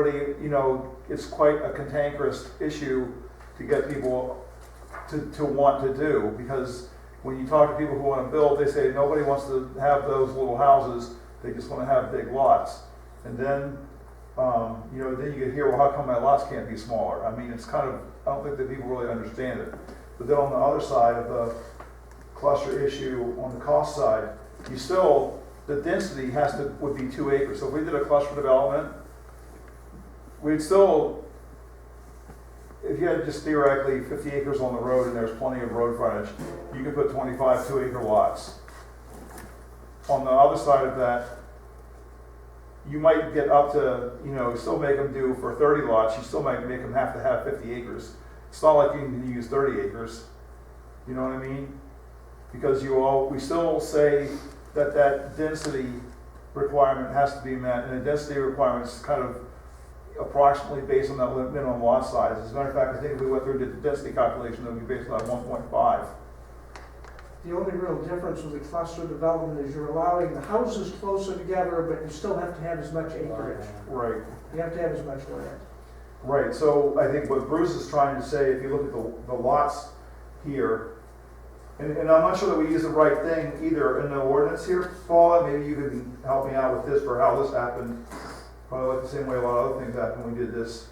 everybody, it's quite a cantankerous issue to get people to want to do, because when you talk to people who want to build, they say nobody wants to have those little houses, they just want to have big lots. And then, then you can hear, well, how come my lots can't be smaller? I mean, it's kind of, I don't think that people really understand it. But then on the other side of the cluster issue, on the cost side, the density would be 2 acres. So if we did a cluster development, we'd still, if you had just theoretically 50 acres on the road and there's plenty of road frontage, you could put 25 2-acre lots. On the other side of that, you might get up to, still make them do for 30 lots, you still might make them have to have 50 acres. It's not like you can use 30 acres. You know what I mean? Because we still say that density requirement has to be met, and the density requirement is kind of approximately based on that minimum lot size. As a matter of fact, I think if we went through and did the density calculation, it would be based on 1.5. The only real difference with the cluster development is you're allowing the houses closer together, but you still have to have as much acreage. Right. You have to have as much land. Right, so I think what Bruce is trying to say, if you look at the lots here, and I'm not sure that we use the right thing either in the ordinance here, Paula, maybe you can help me out with this for how this happened. Probably like the same way a lot of other things happened when we did this.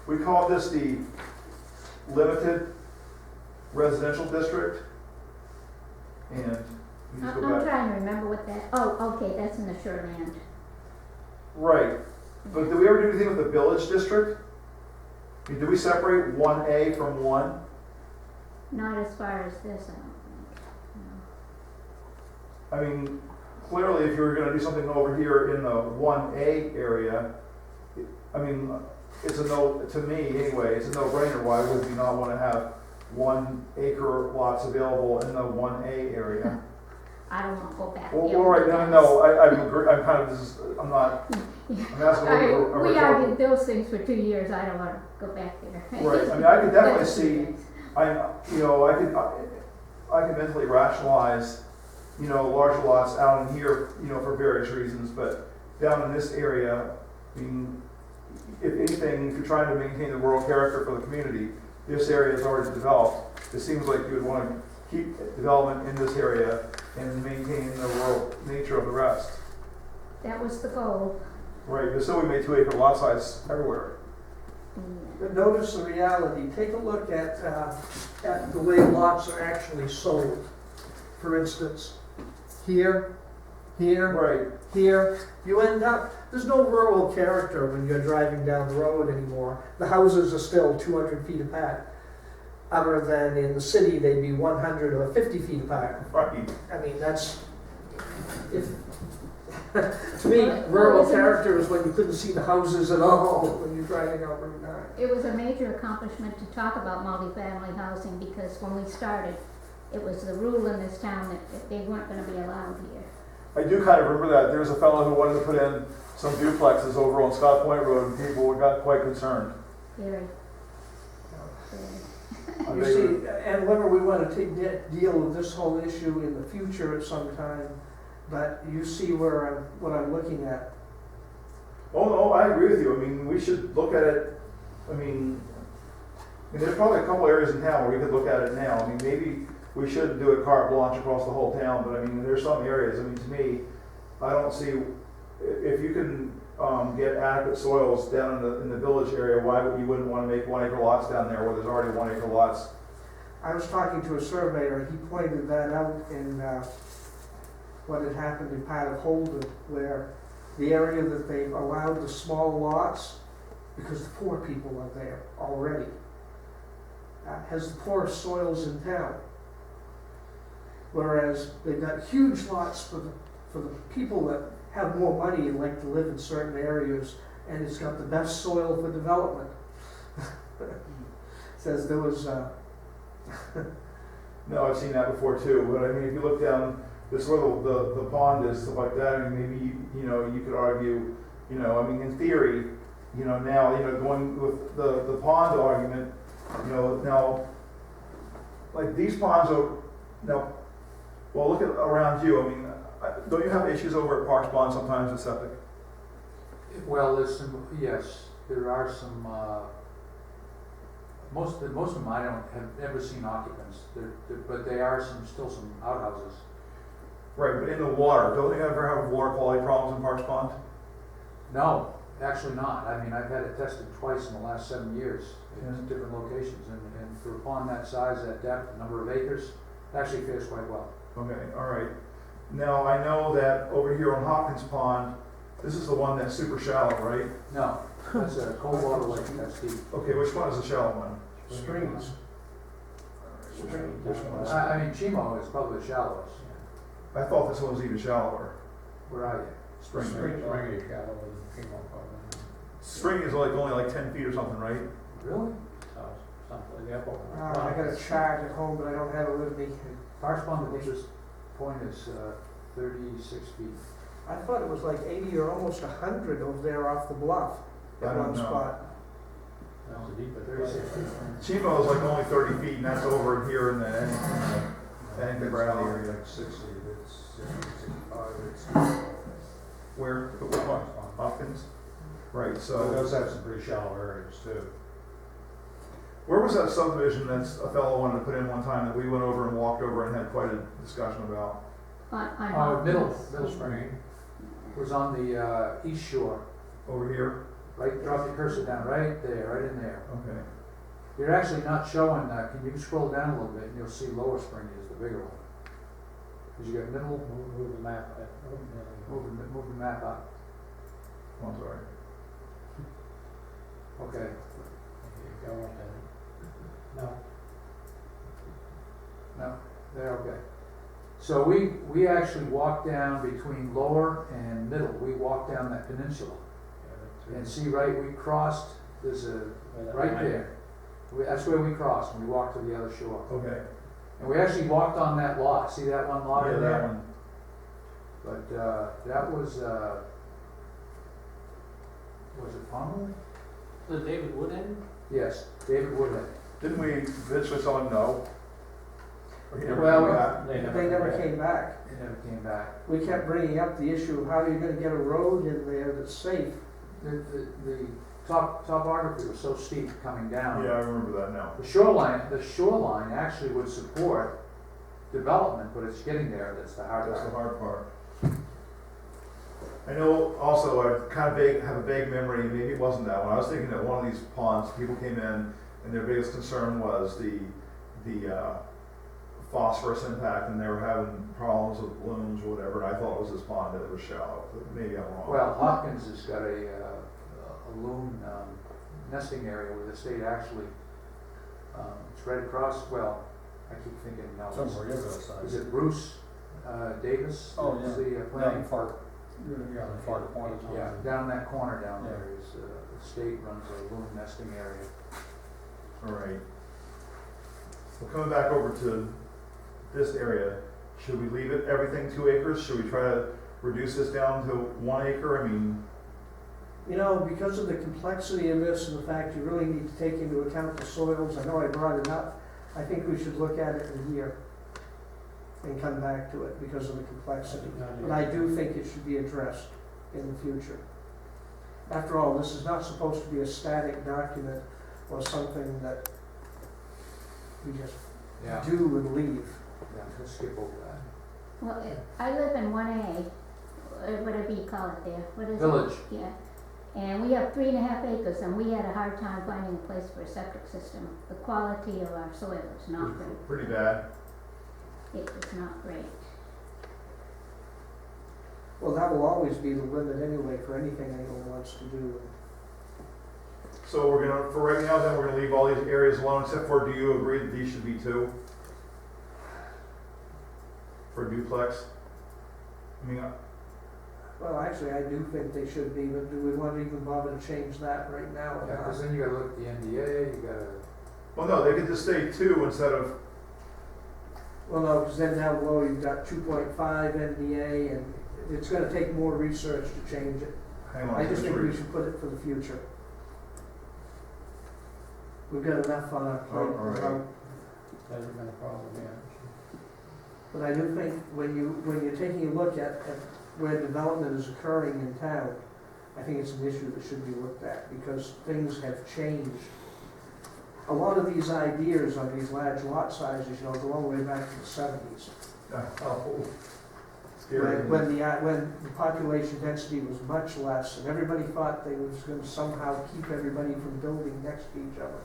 We called this the limited residential district. And you just I'm go back. trying to remember what that, oh, okay, that's in the shoreland. Right, but did we ever do anything with the village district? I mean, did we separate 1A from 1? Not as far as this, I don't think, no. I mean, clearly, if you were going to do something over here in the 1A area, I mean, it's a no, to me anyway, it's a no-brainer. Why would we not want to have 1 acre lots available in the 1A area? I don't want to go back. Well, all right, no, I agree. I'm kind of, I'm not, I'm asking a We argued those things for 2 years, I don't want to go back there. Right, I mean, I could definitely see, I can mentally rationalize, larger lots out in here, for various reasons, but down in this area, I mean, if anything, if you're trying to maintain the rural character for the community, this area is already developed. It seems like you would want to keep development in this area and maintain the rural nature of the rest. That was the goal. Right, but still we made 2 acre lot size everywhere. But notice the reality. Take a look at the way lots are actually sold. For instance, here, Right. here, you end up, there's no rural character when you're driving down the road anymore. The houses are still 200 feet apart. Other than in the city, they'd be 100 or 50 feet apart. Right. I mean, that's, if, to me, rural character is when you couldn't see the houses at all when you're driving out Route 9. It was a major accomplishment to talk about multifamily housing because when we started, it was the rule in this town that they weren't going to be allowed here. I do kind of remember that. There was a fellow who wanted to put in some duplexes over on Scott Point Road, and people got quite concerned. Very. You see, and whether we want to deal with this whole issue in the future at some time, but you see what I'm looking at. Oh, no, I agree with you. I mean, we should look at it. I mean, there's probably a couple areas in town where we could look at it now. I mean, maybe we shouldn't do it carte blanche across the whole town, but I mean, there's some areas. I mean, to me, I don't see, if you can get adequate soils down in the village area, why you wouldn't want to make 1 acre lots down there where there's already 1 acre lots? I was talking to a surveyor, he pointed that out in what had happened in part of Holden, where the area that they've allowed the small lots, because the poor people are there already, has the poorest soils in town. Whereas they've got huge lots for the people that have more money and like to live in certain areas, and it's got the best soil for development. Says there was. No, I've seen that before too. But I mean, if you look down this where the pond is, stuff like that, I mean, maybe you could argue, I mean, in theory, now, going with the pond argument, now, like these ponds are now. Well, look at around you. I mean, don't you have issues over at Parks Pond sometimes with septic? Well, there's some, yes, there are some, most of them I don't have ever seen occupants, but they are still some outhouses. Right, but in the water, don't they ever have water quality problems in Parks Pond? No, actually not. I mean, I've had it tested twice in the last 7 years Yeah. in different locations, and for a pond that size, that depth, number of acres, it actually fares quite well. Okay, all right. Now, I know that over here on Hopkins Pond, this is the one that's super shallow, right? No, that's a cold water lake, that's deep. Okay, which one is the shallow one? Springs. Which one is? I mean, Chimo is probably the shallowest. I thought this one was even shallower. Where are you? Spring. Spring. is shallow and Chemo probably. Spring is like only like 10 feet or something, right? Really? Something, yeah. I got a chart at home, but I don't have it with me. Parks Pond, the deepest point is 36 feet. I thought it was like 80 or almost 100 over there off the bluff I at don't one know. spot. That's the deepest. 36 feet. Chimo is like only 30 feet, and that's over here in the Bennington Bradley area. Like 60, it's 65, it's. Where? Which one? Hopkins? Right, So it so, does have some pretty shallow areas too. where was that subdivision that's a fellow wanted to put in one time that we went over and walked over and had quite a discussion about? On Middle Spring was on the east shore, Over here? right, drop your cursor down, right there, right in there. Okay. You're actually not showing, can you scroll down a little bit and you'll see Lower Spring is the bigger one. Cause you got middle, Move the map. move the map up, Oh, I'm sorry. okay. Go on then. No. No, they're okay. So we actually walked down between Lower and Middle, we walked down that peninsula. And see, right, we crossed, there's right there. That's where we crossed, and we walked to the other shore. Okay. And we actually walked on that lot, see that one lot Yeah, in that there? one. But that was it Pomeroy? The David Woodend? Yes, David Woodhead. Didn't we eventually tell him no? Or he never Well, came back? They never came back. It never came back. We kept bringing up the issue of how are you gonna get a road in there that's safe? The topography was so steep coming down. Yeah, I remember that now. The shoreline actually would support development, but it's getting there, that's the hard That's the part. hard part. I know also, I kind of have a vague memory, maybe it wasn't that one. I was thinking that one of these ponds, people came in and their biggest concern was the phosphorus impact, and they were having problems with blooms or whatever, and I thought it was this pond that it was shallow, but maybe I'm wrong. Well, Hopkins has got a loon nesting area where the state actually, it's right across, well, I keep thinking, no, Somewhere, yeah, that side. is it Bruce Davis? Oh, Is yeah. the Down planning? the far, yeah, the far corner. Yeah, down that corner down Yeah. there is, the state runs a loon nesting area. All right. Well, coming back over to this area, should we leave it everything 2 acres? Should we try to reduce this down to 1 acre? I mean, You know, because of the complexity of this and the fact you really need to take into account the soils, I know I brought it up, I think we should look at it in a year and come back to it because of the complexity. But I do think it should be addressed in the future. After all, this is not supposed to be a static document or something that we just Yeah, do and leave. yeah, let's skip over that. Well, I live in 1A, whatever you call it there, what is it? Village. Yeah, and we have 3.5 acres, and we had a hard time finding a place for a septic system. The quality of our soil is not great. pretty bad. It is not great. Well, that will always be the limit anyway for anything anyone wants to do. So we're gonna, for right now, then we're gonna leave all these areas alone, except for, do you agree that these should be 2? For duplex? I mean, Well, actually, I do think they should be, but do we want to even bother to change that right now or Yeah, not? because then you gotta look at the NDA, you gotta, well, no, they could just say 2 instead of, Well, no, because then down below you've got 2.5 NDA, and it's gonna take more research to change it. hang on. I just think we read. should put it for the future. We've got enough on our plate. All right. Hasn't been a problem, yeah. But I do think when you're taking a look at where development is occurring in town, I think it's an issue that should be looked at, because things have changed. A lot of these ideas on these large lot sizes, you know, go all the way back to the 70s. Oh, scary. When the population density was much less, and everybody thought they was gonna somehow keep everybody from building next to each other.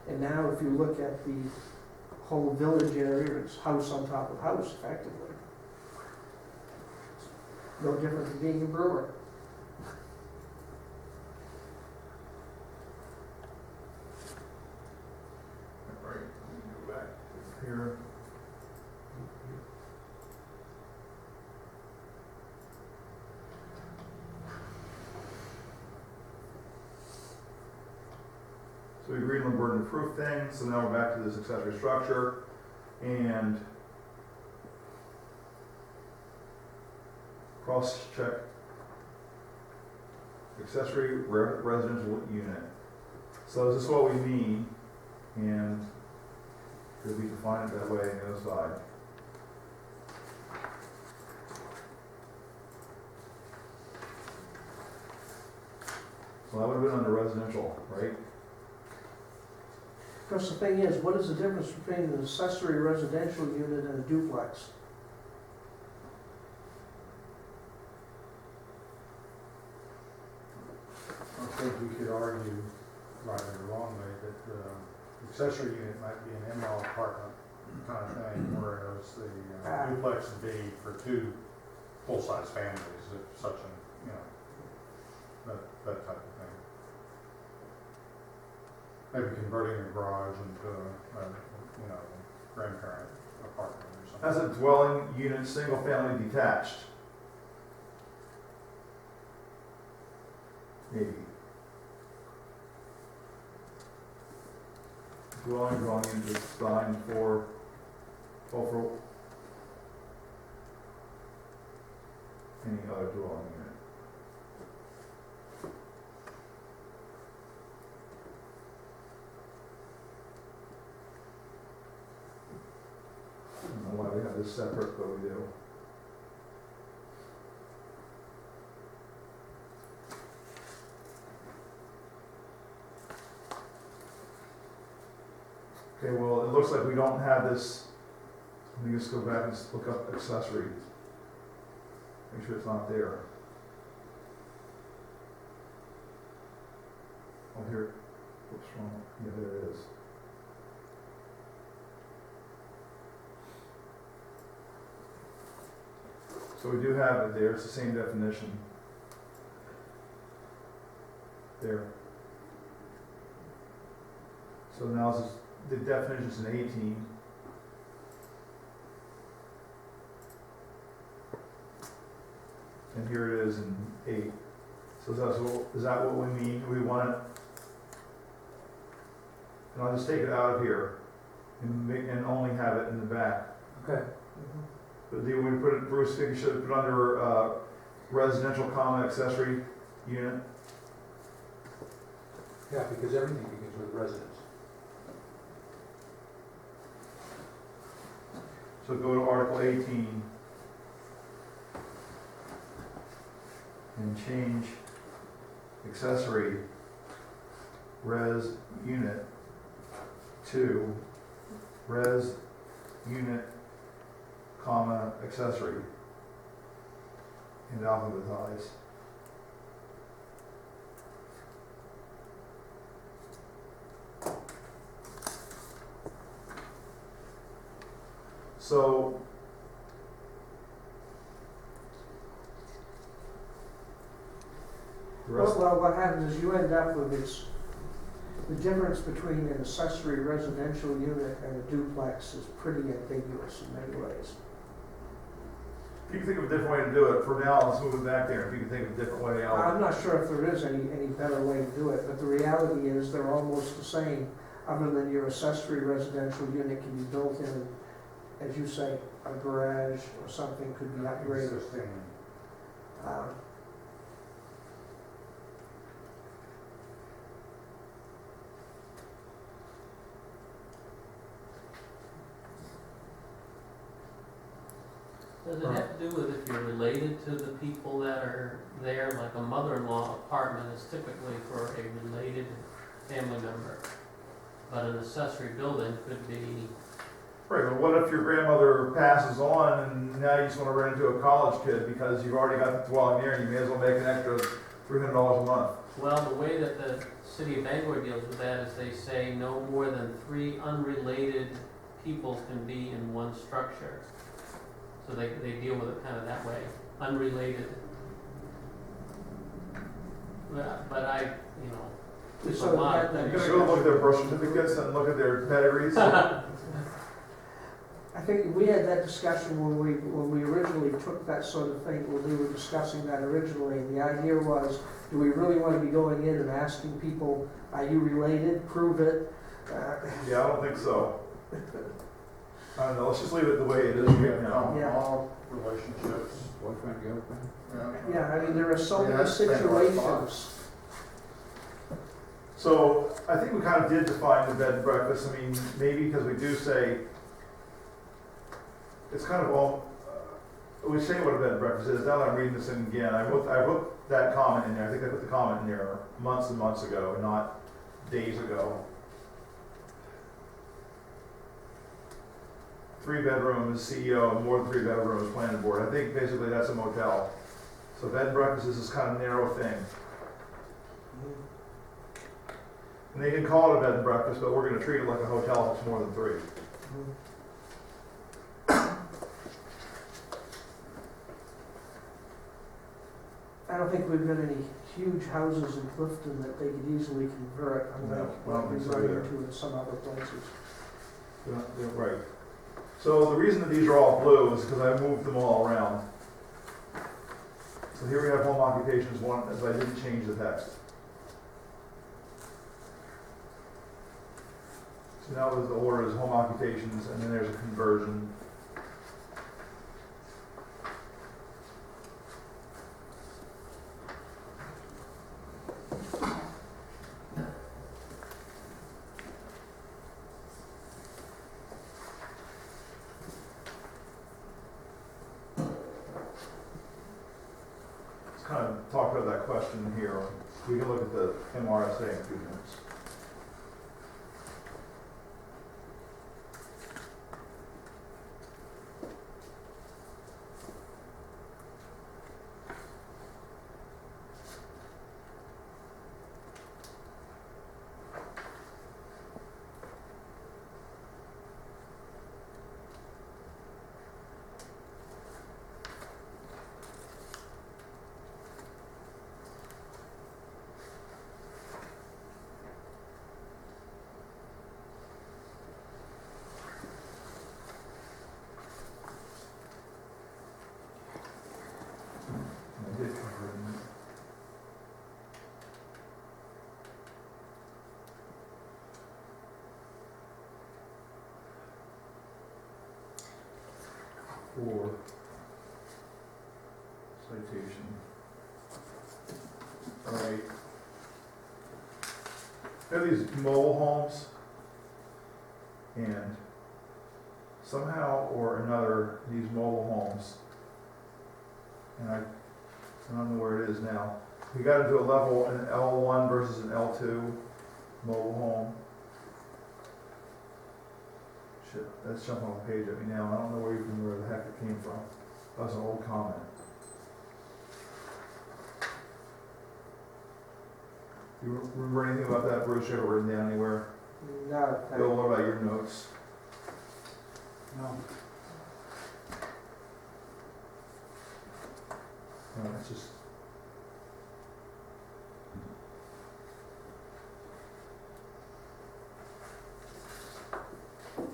And now if you look at the whole village area, it's house on top of house effectively. No different than being a brewer. All right, let me go back here. So we agreed on the burden of proof thing, so now we're back to this accessory structure, and cross-check accessory residential unit. So is this what we mean? And could we define it that way on the other side? So that would have been under residential, right? Because the thing is, what is the difference between an accessory residential unit and a duplex? I think we could argue, right or wrongly, that the accessory unit might be an in-law apartment kind of thing, whereas the duplex would be for two full-size families, if such an, you know, that type of thing. Maybe converting a garage into a, you know, grandparent apartment or something. As a dwelling unit, single family detached. Maybe. Dwelling unit is designed for, well, for any other dwelling unit. I don't know why we have this separate, but we do. Okay, well, it looks like we don't have this. Let me just go back and look up accessory. Make sure it's not there. Oh, here. What's wrong? Yeah, there it is. So we do have it there. It's the same definition. There. So now this is, the definition's in 18. And here it is in 8. So is that what we mean? We want it, and I'll just take it out of here and only have it in the back. Okay. But do we put it, Bruce, think you should put under residential comma accessory unit? Yeah, because everything begins with residence. So go to Article 18 and change accessory res unit to res unit comma accessory and alphabetize. So the rest, Well, what happens is you end up with this, the difference between an accessory residential unit and a duplex is pretty ambiguous in many ways. if you can think of a different way to do it, for now, let's move it back there. If you can think of a different way, I'm not sure if there is any better way to do it, but the reality is they're almost the same, other than your accessory residential unit can be built in, as you say, a garage or something could be upgraded. Existing. Does it have to do with if you're related to the people that are there, like a mother-in-law apartment is typically for a related family member. But an accessory building could be, Right, but what if your grandmother passes on and now you just wanna rent into a college kid because you've already got the dwelling there and you may as well make an extra $300 a month? well, the way that the city of Bangor deals with that is they say no more than 3 unrelated people can be in one structure. So they deal with it kind of that way, unrelated. But I, you know, there's a So lot of that- You things. gotta go look at their birth certificates and look at their pedigrees. I think we had that discussion when we originally took that sort of thing, when we were discussing that originally. And the idea was, do we really want to be going in and asking people, are you related? Prove it. Yeah, I don't think so. I don't know, let's just leave it the way it is right now. Yeah. All relationships. Boyfriend, girlfriend? Yeah, I mean, there are so Yeah, many that's been our situations. So I think we kind of did define the bed and breakfast. I mean, maybe because we do say, it's kind of all, we say what a bed and breakfast is. Now that I'm reading this in again, I wrote that comment in there. I think I put the comment in there months and months ago, and not days ago. 3 bedrooms, CEO, and more than 3 bedrooms, planning board. I think basically that's a motel. So bed and breakfast is this kind of narrow thing. And they can call it a bed and breakfast, but we're gonna treat it like a hotel if it's more than 3. I don't think we've got any huge houses in Clifton that they could easily convert, No, unlike I don't what we think so run either. into in some other places. They're right. So the reason that these are all blue is because I moved them all around. So here we have home occupations 1, as I didn't change the text. So now the order is home occupations, and then there's a conversion. Let's kind of talk about that question here. We can look at the MRSA in 2 minutes. I did convert them. For citation. All right. There are these mobile homes, and somehow or another, these mobile homes, and I don't know where it is now. We got into a level, an L1 versus an L2 mobile home. Shit, that's jumping on the page at me now. I don't know where the heck it came from. That was an old comment. You remember anything about that, Bruce? You ever written down anywhere? No, Bill, what about your notes? No. No, it's just.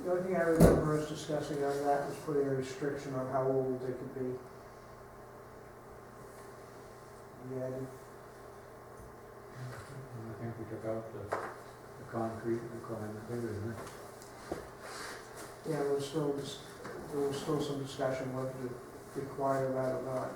the only thing I remember us discussing on that was putting a restriction on how old they could be. Yeah, I think we took out the concrete requirement, there, isn't it? yeah, there was still some discussion whether to require that or not.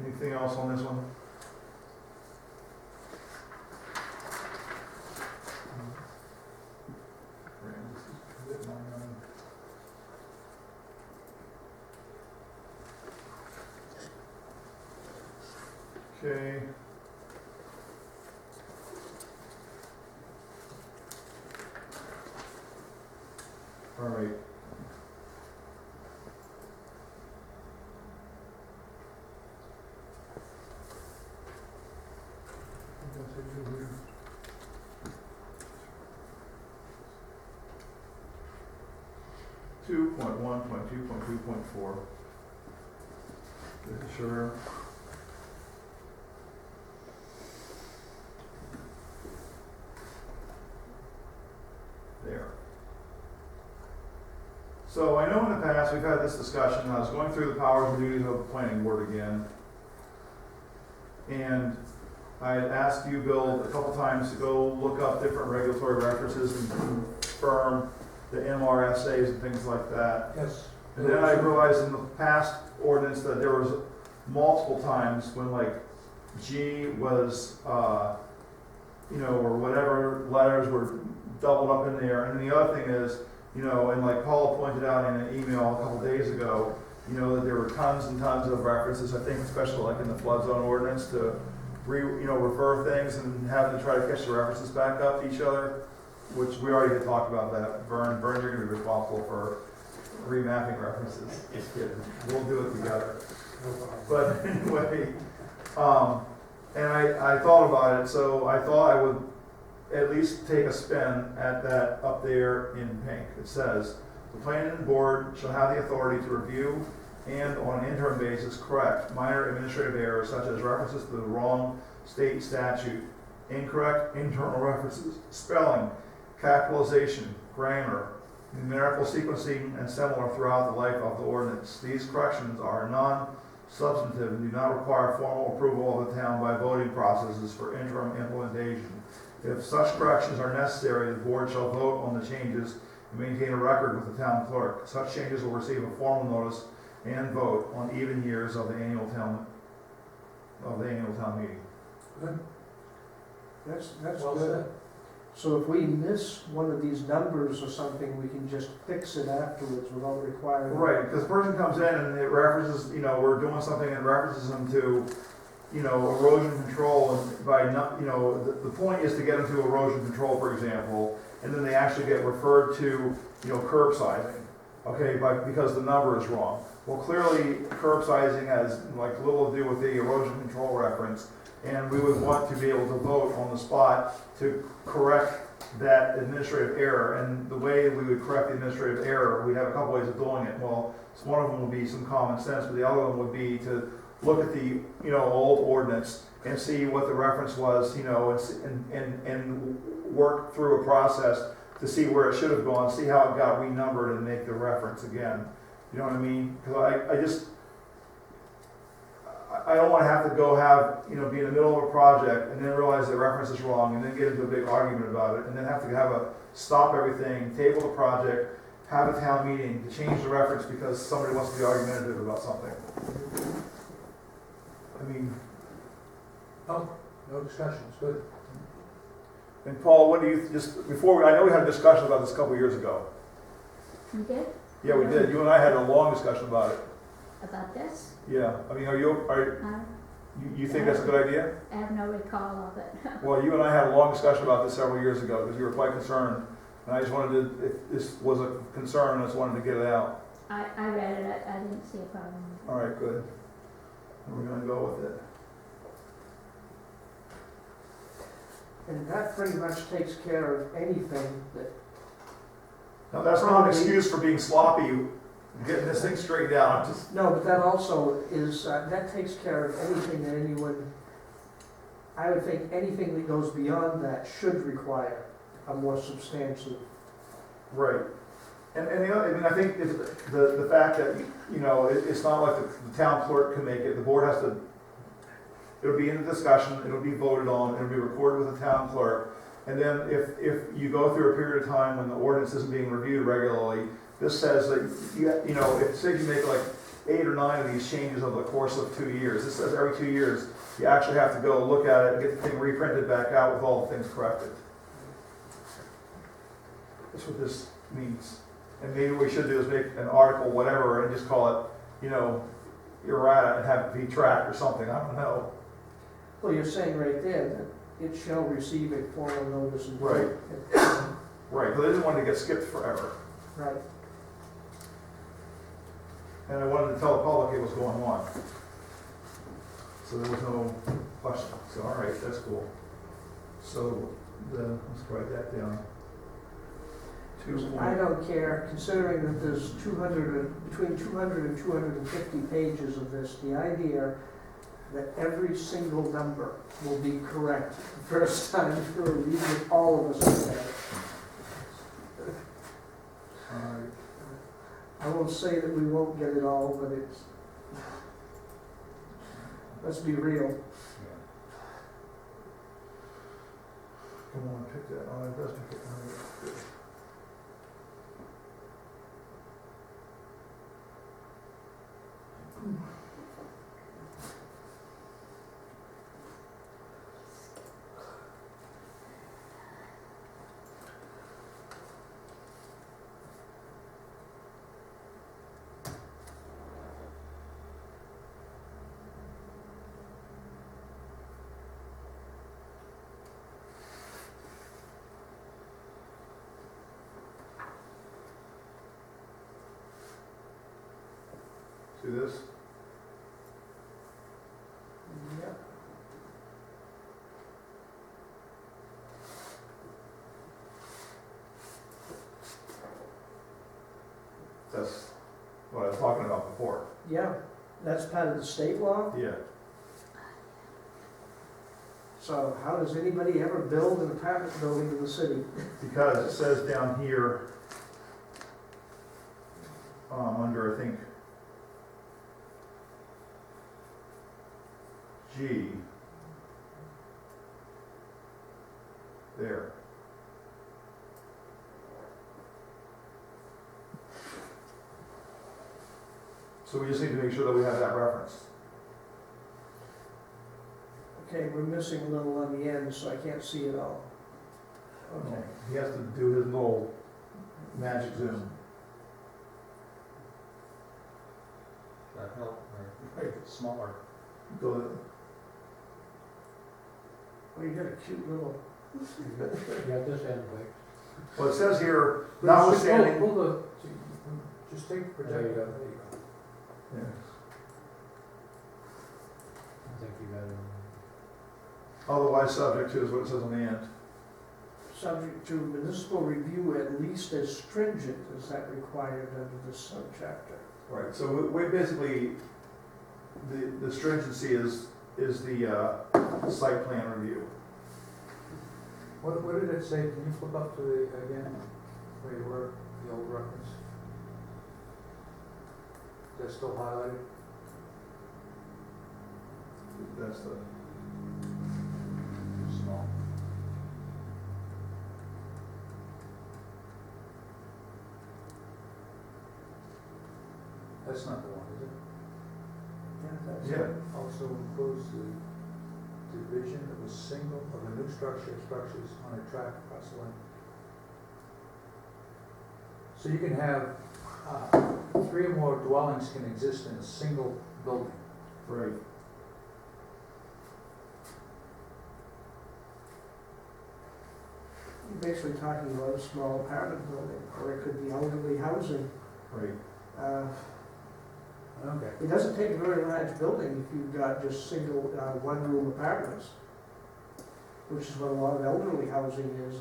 Anything else on this one? Okay. All right. Two point one point two point two point four. Sure. There. So I know in the past we've had this discussion, I was going through the powers and duties of the planning board again. And I had asked you, Bill, a couple times to go look up different regulatory references and confirm the MRSAs and things like that. Yes. And then I realized in the past ordinance that there was multiple times when like G was, or whatever letters were doubled up in there. And the other thing is, and like Paula pointed out in an email a couple days ago, that there were tons and tons of references, I think especially like in the flood zone ordinance to refer things and have to try to catch the references back up to each other, which we already had talked about that. Vern, you're gonna be responsible for remapping references. Just kidding. We'll do it together. But anyway, and I thought about it, so I thought I would at least take a spin at that up there in pink. It says, the planning board shall have the authority to review and on an interim basis correct minor administrative errors such as references to the wrong state statute, incorrect internal references, spelling, capitalization, grammar, numerical sequencing, and similar throughout the life of the ordinance. These corrections are non-substantive and do not require formal approval of the town by voting processes for interim implementation. If such corrections are necessary, the board shall vote on the changes and maintain a record with the town clerk. Such changes will receive a formal notice and vote on even years of the annual town meeting. Good. That's Well good. said. So if we miss one of these numbers or something, we can just fix it afterwards without requiring. Right, because the person comes in and it references, we're doing something and references them to, erosion control, and by not, the point is to get them to erosion control, for example, and then they actually get referred to, curb sizing, okay, because the number is wrong. Well, clearly, curb sizing has like little to do with the erosion control reference, and we would want to be able to vote on the spot to correct that administrative error. And the way we would correct the administrative error, we'd have a couple ways of doing it. Well, one of them would be some common sense, but the other one would be to look at the old ordinance and see what the reference was, and work through a process to see where it should have gone, see how it got renumbered, and make the reference again. You know what I mean? Because I don't want to have to go be in the middle of a project and then realize the reference is wrong and then get into a big argument about it and then have to stop everything, table the project, have a town meeting to change the reference because somebody wants to be argumentative about something. I mean, Oh, no discussions, good. and Paul, what do you, I know we had a discussion about this a couple of years ago. You did? Yeah, we did. You and I had a long discussion about it. About this? Yeah. I mean, you think that's a good idea? I have no recall of it. Well, you and I had a long discussion about this several years ago because you were quite concerned. And I just wanted to, if this was a concern, I just wanted to get it out. I read it, I didn't see a problem with it. All right, good. And we're gonna go with it. And that pretty much takes care of anything that, Now, that's not an excuse for being sloppy, getting this thing straightened out. no, but that also is, that takes care of anything that anyone, I would think anything that goes beyond that should require a more substantial. Right. And the other, I think the fact that, it's not like the town clerk can make it, the board has to, it'll be in the discussion, it'll be voted on, it'll be recorded with the town clerk. And then if you go through a period of time when the ordinance isn't being reviewed regularly, this says that, if say you make like 8 or 9 of these changes over the course of 2 years. This says every 2 years, you actually have to go look at it and get the thing reprinted back out with all the things corrected. That's what this means. And maybe what we should do is make an article, whatever, and just call it, you know, errata and have it be tracked or something, I don't know. Well, you're saying right there that it shall receive a formal notice and. Right. Right, but I didn't want it to get skipped forever. Right. And I wanted to tell the public it was going on. So there was no question. So, all right, that's cool. So, let's write that down. I don't care, considering that there's between 200 and 250 pages of this, the idea that every single number will be correct the first time through, even if all of us look at it. I won't say that we won't get it all, but it's, let's be real. Come on, pick that. Oh, it does pick it. All right. See this? Yep. That's what I was talking about before. Yeah, that's part of the state law, Yeah. so how does anybody ever build an apartment building in the city? Because it says down here, under, I think, G, there. So we just need to make sure that we have that reference. Okay, we're missing a little on the end, so I can't see it all. Okay. He has to do his little magic zoom. That help, or make it smaller. Go Well, you got a cute little, You got this end, Blake. Well, it says here, Pull notwithstanding. the, just take the projector. There you go. Yeah. I think you got it. Otherwise subject to is what it says on the end. subject to municipal review at least as stringent as that required under this subchapter. Right, so we basically, the stringency is the site plan review. What did it say? Can you flip up to the, again, where you were, the old reference? Is that still highlighted? That's the, Small. That's not the one, is it? yeah, Also includes the division of a new structures on a tract across the land. So you can have, 3 or more dwellings can exist in a single building. right. You're basically talking about a small apartment building, or it could be elderly housing. Right. Okay. It doesn't take a very large building if you've got just single, one-room apartments, which is what a lot of elderly housing is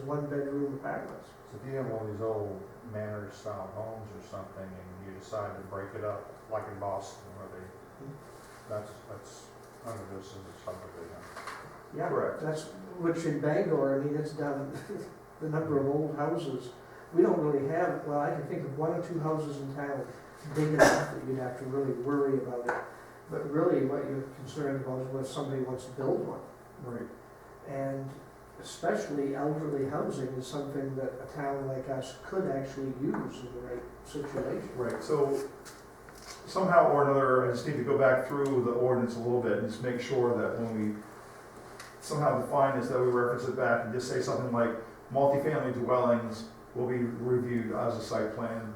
one-bedroom apartments. So if you have one of these old manor-style homes or something, and you decide to break it up, like in Boston, where that's under this as a subdivision. Yeah, Correct. that's, which in Bangor, I mean, it's done, the number of old houses. We don't really have, well, I can think of 1 or 2 houses in town big enough that you'd have to really worry about it. But really, what you're concerned about is whether somebody wants to build one. Right. And especially elderly housing is something that a town like us could actually use in the right situation. Right, so somehow or another, I just need to go back through the ordinance a little bit and just make sure that when we somehow define this, that we reference it back and just say something like multifamily dwellings will be reviewed as a site plan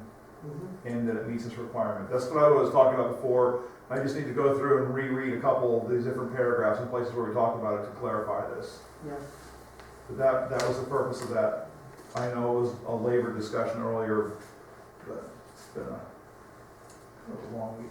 and that it meets this requirement. That's what I was talking about before. I just need to go through and reread a couple of these different paragraphs in places where we talked about it to clarify this. Yeah. But that was the purpose of that. I know it was a labor discussion earlier, but it's been a long week.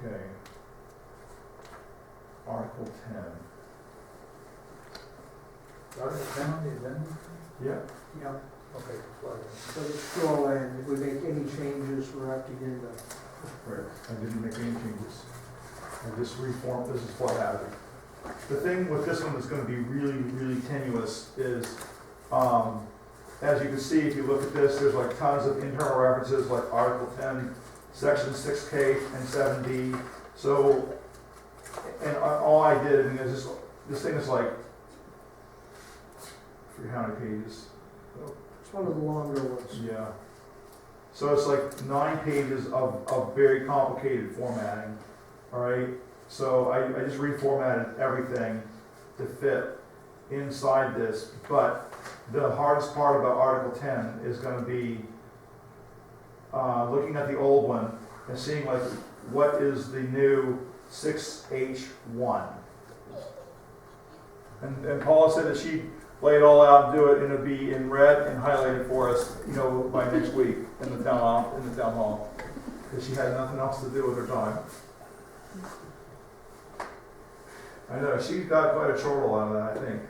Okay. Article 10. Article 10 on the agenda? Yeah. Yeah. Okay, flood. So the shoreline, if we make any changes, we're up to get the, Right. I didn't make any changes. I just reformed, this is what happened. The thing with this one that's gonna be really, really tenuous is, as you can see, if you look at this, there's like tons of internal references, like Article 10, Section 6K and 7D. So, and all I did, I mean, is this thing is like, I forget how many pages. it's one of the longer ones. Yeah. So it's like 9 pages of very complicated formatting, all right? So I just reformatted everything to fit inside this, but the hardest part about Article 10 is gonna be looking at the old one and seeing like what is the new 6H1. And Paula said that she'd lay it all out and do it, and it'd be in red and highlighted for us, you know, by next week in the town hall, because she had nothing else to do with her time. I know, she got quite a chortle out of that, I think.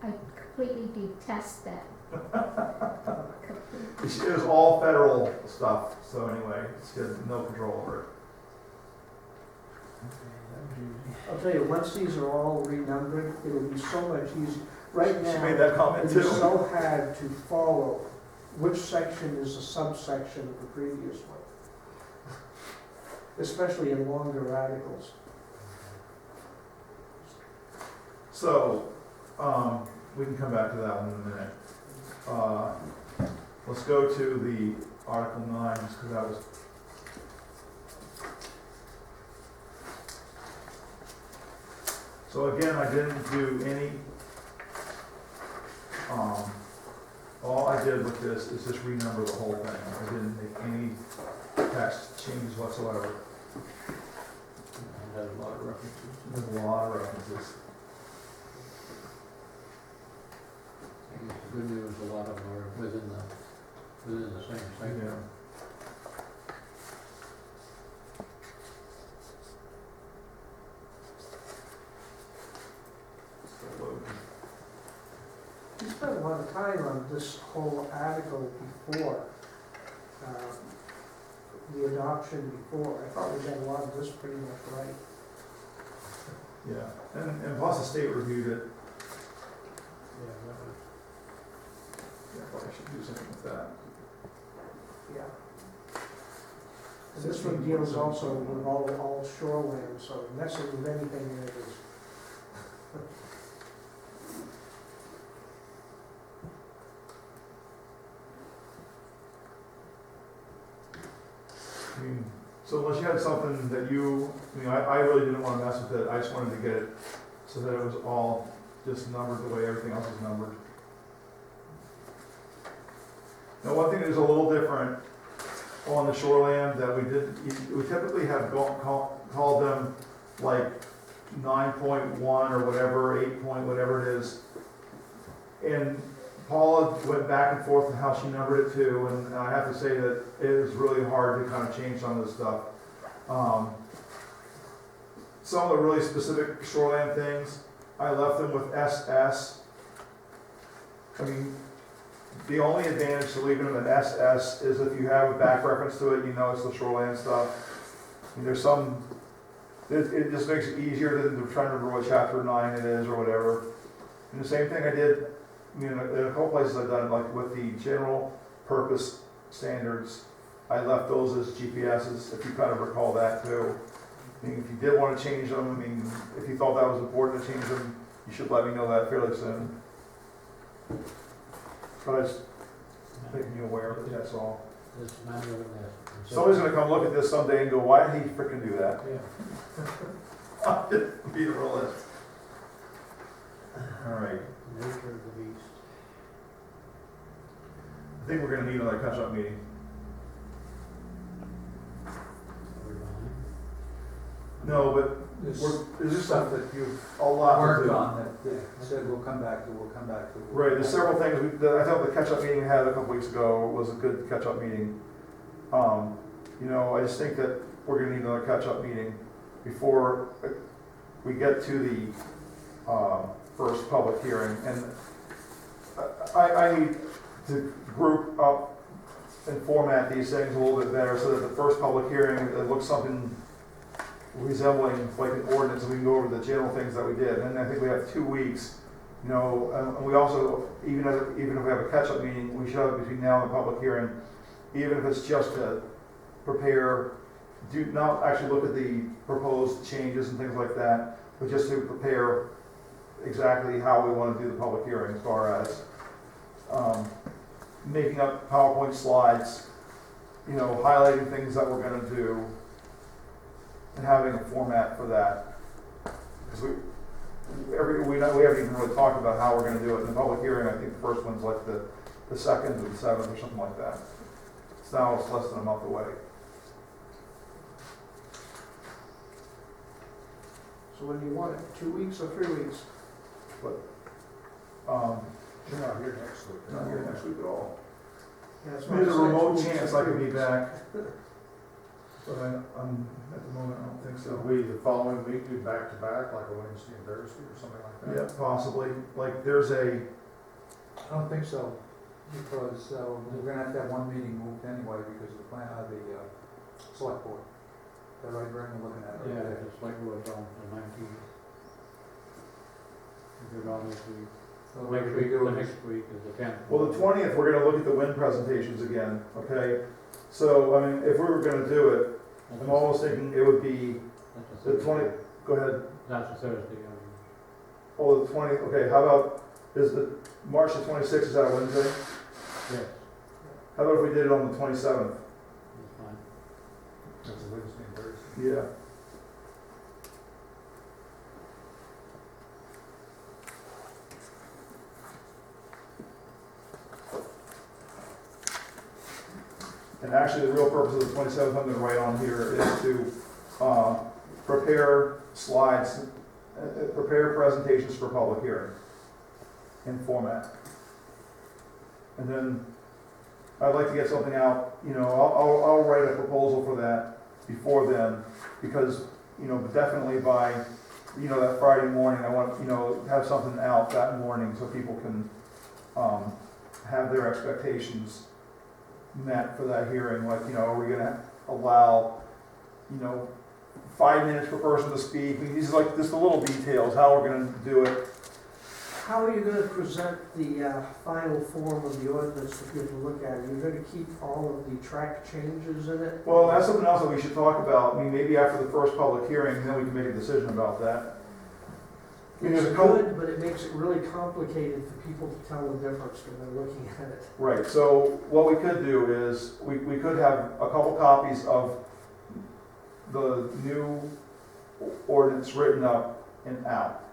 I completely detest that. It was all federal stuff, so anyway, she had no control over it. I'll tell you, once these are all renumbered, it'll be so much easier. Right She now, made that comment it too. is so hard to follow which section is a subsection of the previous one, especially in longer articles. So, we can come back to that one in a minute. Let's go to the Article 9, just because that was. So again, I didn't do any, all I did with this is just renumber the whole thing. I didn't make any text changes whatsoever. There's a lot of references. There's a lot of references. I guess the good news, a lot of them are within the same section. Yeah. We spent a lot of time on this whole article before, the adoption before. I thought we got a lot of this pretty much right. Yeah, and plus the state reviewed it. Yeah, probably should do something with that. Yeah. And this one deals also with all shoreline, so messing with anything in it is. I mean, so unless you had something that I really didn't want to mess with it, I just wanted to get it so that it was all just numbered the way everything else is numbered. Now, one thing that is a little different on the shoreland that we typically have called them like 9.1 or whatever, 8 point, whatever it is. And Paula went back and forth on how she numbered it too, and I have to say that it is really hard to kind of change some of this stuff. Some of the really specific shoreland things, I left them with SS. I mean, the only advantage to leaving them at SS is if you have a back reference to it, you know it's the shoreland stuff. I mean, there's some, it just makes it easier than trying to remember what chapter 9 it is or whatever. And the same thing I did, in a couple places I've done, like with the general purpose standards. I left those as GPSs, if you kind of recall that too. I mean, if you did want to change them, I mean, if you thought that was important to change them, you should let me know that fairly soon. But I just making you aware of it, that's all. This manual and this. Somebody's gonna come look at this someday and go, why did he frickin' do that? Yeah, Be the realist. All right, nature of the beast. I think we're gonna need another catch-up meeting. Are we behind? No, but There's there's just stuff that you've a lot to worked do. on that said we'll come back to. Right, there's several things, I thought the catch-up meeting we had a couple weeks ago was a good catch-up meeting. You know, I just think that we're gonna need another catch-up meeting before we get to the, first public hearing. And I need to group up and format these things a little bit better so that the first public hearing, it looks something resembling like an ordinance, and we can go over the general things that we did. And I think we have 2 weeks, you know, and we also, even if we have a catch-up meeting, we should have between now and the public hearing, even if it's just to prepare, do not actually look at the proposed changes and things like that, but just to prepare exactly how we want to do the public hearing as far as making up PowerPoint slides, you know, highlighting things that we're going to do, and having a format for that. Because we haven't even really talked about how we're going to do it in the public hearing. I think the first one's like the 2nd or the 7th or something like that. It's now it's less than a month away. So when do you want it, 2 weeks or 3 weeks? You're not here next week. Not here next week at all. Yeah, that's why I There's a said remote 2 weeks chance or I could 3 be weeks. back, but I'm at the moment I don't think So so. we, the following week, do back to back, like a Wednesday and Thursday or something like that? Yeah, possibly. Like there's a I don't think so, because we're gonna have to have one meeting moved anyway because of the plan, the select board. Is that right, Brandon, looking at it? Yeah, it's like we're on the 19th. We're on this week. So what we do The is, next week is the 10th. well, the 20th we're gonna look at the wind presentations again. Okay, so I mean, if we were gonna do it, I'm almost thinking it would be That's the a 20. Thursday. Go ahead. That's a Thursday. Oh, the 20. Okay, how about is the March the 26th? Is that a Wednesday? Yes, How about if we did it on the 27th? that's fine. That's a Wednesday and Thursday. Yeah. And actually, the real purpose of the 27th, I'm going to write on here, is to prepare slides, prepare presentations for public hearing in format. And then I'd like to get something out, you know, I'll write a proposal for that before then, because, you know, definitely by, you know, that Friday morning, I want, you know, have something out that morning so people can have their expectations met for that hearing. Like, you know, are we gonna allow, you know, 5 minutes per person to speak? I mean, these are like just the little details, how we're gonna do it. How are you gonna present the final form of the ordinance for people to look at? Are you gonna keep all of the track changes in it? Well, that's something else that we should talk about. I mean, maybe after the first public hearing, then we can make a decision about that. I mean, It's there's a couple- good, but it makes it really complicated for people to tell the difference when they're looking at it. Right, so what we could do is, we could have a couple copies of the new ordinance written up and out,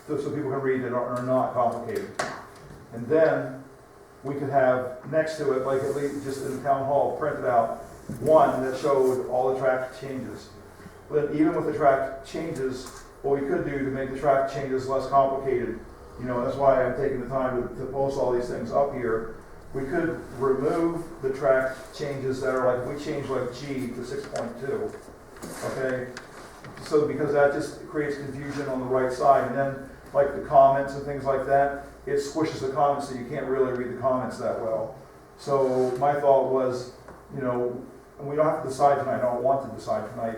so people can read it are not complicated. And then we could have next to it, like at least just in the town hall, printed out one that showed all the track changes. But even with the track changes, what we could do to make the track changes less complicated, you know, that's why I'm taking the time to post all these things up here. We could remove the track changes that are like, we change like G to 6.2, okay? So because that just creates confusion on the right side, and then like the comments and things like that, it squishes the comments so you can't really read the comments that well. So my thought was, you know, and we don't have to decide tonight, I don't want to decide tonight,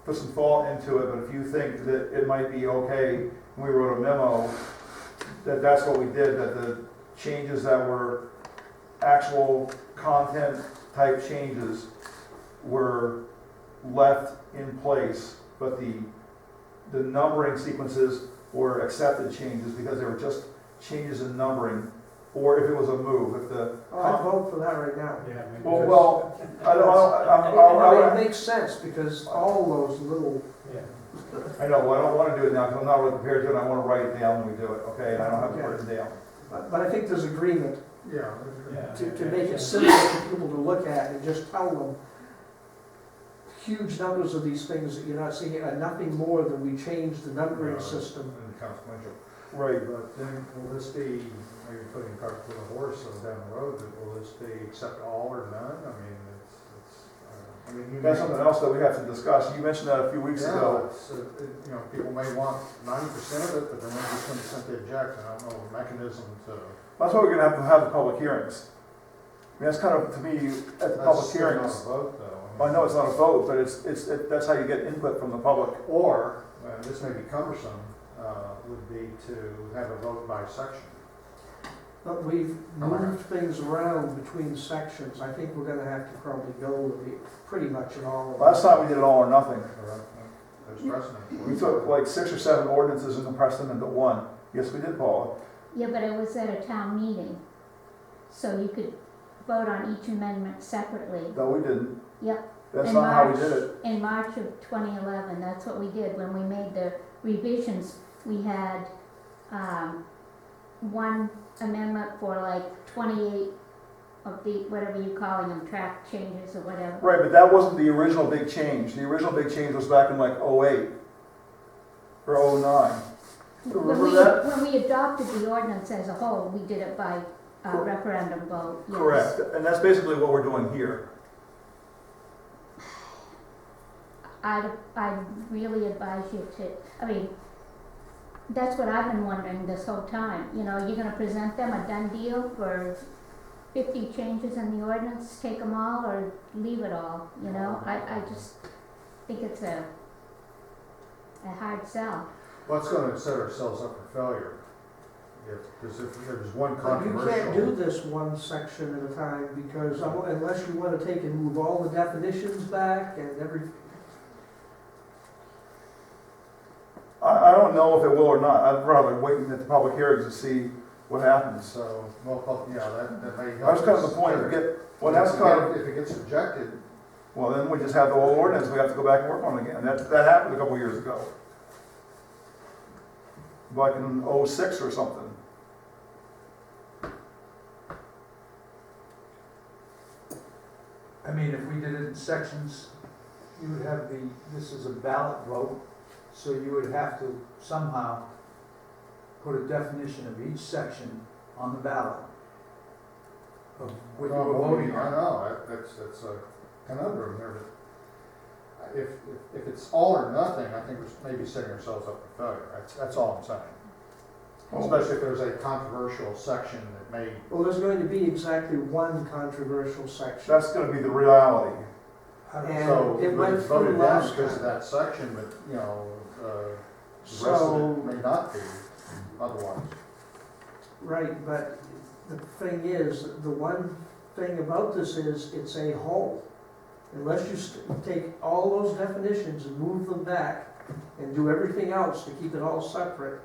put some thought into it, but if you think that it might be okay, and we wrote a memo, that's what we did, that the changes that were actual content type changes were left in place, but the numbering sequences were accepted changes because they were just changes in numbering, or if it was a move, if the. Oh, I'd vote for that right now. Yeah, maybe. Well, I don't, It makes sense, because all those little, I know, well, I don't wanna do it now, because I'm not really prepared to, and I wanna write it down when we do it, okay, and I don't have to put it down. but I think there's agreement Yeah. to make it simple for people to look at and just tell them huge numbers of these things that you're not seeing, are nothing more than we changed the numbering system. Inconsequential. Right. But then, will this be, maybe putting cart before the horse, so down the road, will this be accept all or none? I mean, I mean, you That's something else that we have to discuss. You mentioned that a few weeks ago. It's, you know, people may want 90% of it, but then maybe 20% they object, and I don't know the mechanism to. That's why we're gonna have to have the public hearings. I mean, that's kind of, to me, at the public hearings. That's still not a vote, though. I know it's not a vote, but that's how you get input from the public. Or, this may be cumbersome, would be to have a vote by section. But we've moved things around between sections. I think we're gonna have to probably go with it pretty much in all of them. Last time we did it all or nothing. There's precedent. We took like 6 or 7 ordinances and compressed them into one. Yes, we did, Paula. Yeah, but it was at a town meeting, so you could vote on each amendment separately. No, we didn't. Yep. That's In not how we March- did it. In March of 2011, that's what we did. When we made the revisions, we had one amendment for like 28 of the, whatever you're calling them, track changes or whatever. Right, but that wasn't the original big change. The original big change was back in like '08 or '09. Remember that? When we adopted the ordinance as a whole, we did it by referendum vote, yes. Correct, and that's basically what we're doing here. I'd really advise you to, I mean, that's what I've been wondering this whole time. You know, you're gonna present them a done deal for 50 changes in the ordinance, take them all or leave it all, you know? I just think it's a hard sell. Well, it's gonna set ourselves up for failure. Because if there's one But controversial. you can't do this one section at a time, because unless you wanna take and move all the definitions back and I don't know if it will or not. I'd rather wait at the public hearings to see what happens. So, well, yeah, that may help. That's kind of the us point, better. to get, well, that's kind of, If it gets rejected, well, then we just have the whole ordinance, we have to go back and work on it again. That happened a couple years ago. Like in '06 or something. I mean, if we did it in sections, you would have this is a ballot vote, so you would have to somehow put a definition of each section on the ballot of what you were voting I on. know, that's a conundrum there, but if it's all or nothing, I think we're maybe setting ourselves up for failure. That's all I'm saying. Especially if there's a controversial section that may. well, there's going to be exactly one controversial section. That's gonna be the reality. And So, it but went it's voted through down last because of time. that section, but, you know, the rest of So, it may not be otherwise. right, but the thing is, the one thing about this is, it's a whole. Unless you take all those definitions and move them back and do everything else to keep it all separate,